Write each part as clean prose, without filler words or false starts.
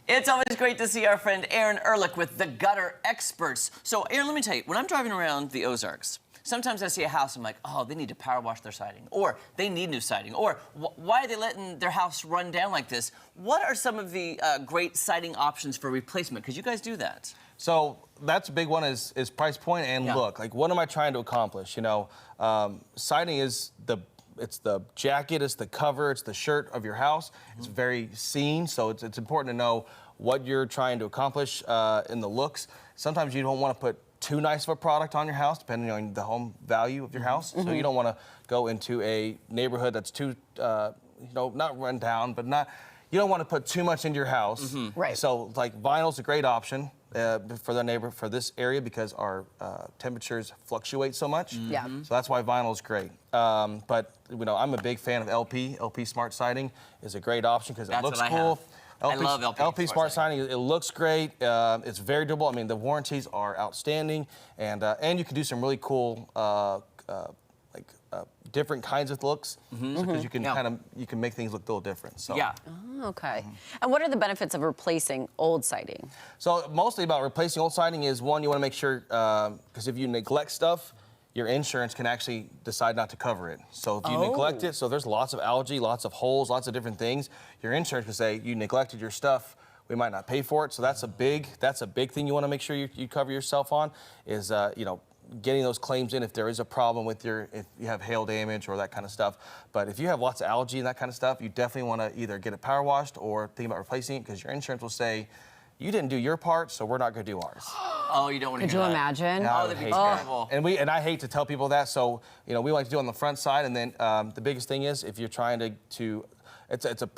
It's always great to see our friend Aaron Ehrlich with the Gutter Experts. So, Aaron, let me tell you, when I'm driving around the Ozarks, sometimes I see a house, I'm like, oh, they need to power wash their siding, or they need new siding, or why are they letting their house run down like this? What are some of the great siding options for replacement? Because you guys do that. So that's a big one is price point and look. Like, what am I trying to accomplish? You know, siding is it's the jacket, it's the cover, it's the shirt of your house. It's very seen, so it's important to know what you're trying to accomplish in the looks. Sometimes you don't want to put too nice of a product on your house, depending on the home value of your house. So you don't want to go into a neighborhood that's too, you know, not run down, but not. You don't want to put too much into your house. Right. So like vinyl's a great option for this area because our temperatures fluctuate so much. Yeah. So that's why vinyl's great. But you know, I'm a big fan of LP. LP Smart Siding is a great option because it looks cool. I love LP Smart Siding. It looks great. It's very durable. I mean, the warranties are outstanding, and you can do some really cool different kinds of looks because you can you can make things look a little different. So. Yeah. Oh, okay. And what are the benefits of replacing old siding? So mostly about replacing old siding is, one, you want to make sure, because if you neglect stuff, your insurance can actually decide not to cover it. So if you neglect it, so there's lots of algae, lots of holes, lots of different things, your insurance can say you neglected your stuff, we might not pay for it. So that's a big thing you want to make sure you cover yourself on is, you know, getting those claims in if there is a problem with if you have hail damage or that kind of stuff. But if you have lots of algae and that kind of stuff, you definitely want to either get it power washed or think about replacing it because your insurance will say, you didn't do your part, so we're not going to do ours. Oh, you don't want to Could you imagine? Oh, that'd be terrible. And I hate to tell people that, so you know we like to do it on the front side, and then the biggest thing is if you're trying to it's a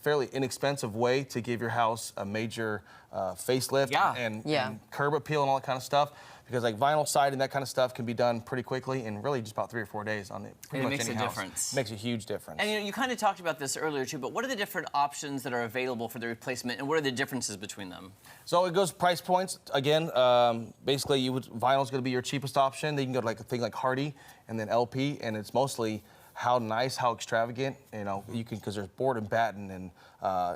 fairly inexpensive way to give your house a major facelift and curb appeal and all that kind of stuff. Because like vinyl siding, that kind of stuff can be done pretty quickly in really just about 3 or 4 days on pretty much any house. It makes a difference. It makes a huge difference. And you kind of talked about this earlier too, but what are the different options that are available for the replacement, and what are the differences between them? So it goes price points. Again, basically vinyl's going to be your cheapest option. Then you can go to like a thing like Hardy and then LP, and it's mostly how nice, how extravagant, you know, you can, because there's board and batten, and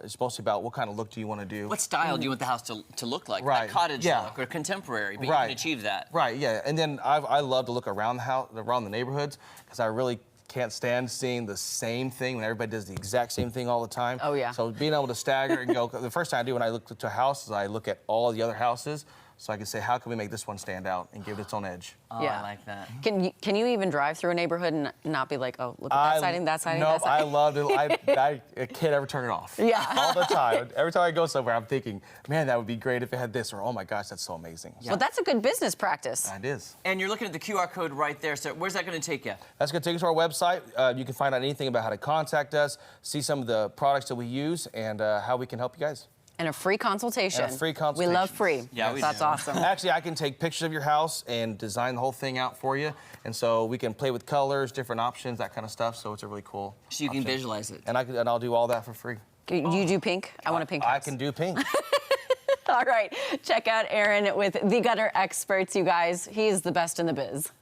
it's mostly about what kind of look do you want to do. What style do you want the house to look like? Right. Like cottage look or contemporary, but you can achieve that. Right, yeah, and then I love to look around the house, around the neighborhoods, because I really can't stand seeing the same thing when everybody does the exact same thing all the time. Oh, yeah. So being able to stagger and go, the first thing I do when I look to a house is I look at all the other houses, so I can say, how can we make this one stand out and give it its own edge? Oh, yeah. I like that. Can you even drive through a neighborhood and not be like, oh, look at that siding, that siding, nope, that siding? I love it. I can't ever turn it off. Yeah. All the time. Every time I go somewhere, I'm thinking, man, that would be great if it had this, or oh my gosh, that's so amazing. Yeah. Well, that's a good business practice. It is. And you're looking at the QR code right there, so where's that going to take you? That's going to take you to our website. You can find out anything about how to contact us, see some of the products that we use, and how we can help you guys. And a free consultation. And a free consultation. We love free. Yeah, that's awesome. Actually, I can take pictures of your house and design the whole thing out for you. And so we can play with colors, different options, that kind of stuff. So it's a really cool So you can visualize it. And I'll do all that for free. You do pink? I want a pink house. I can do pink. All right. Check out Aaron with the Gutter Experts, you guys. He's the best in the biz.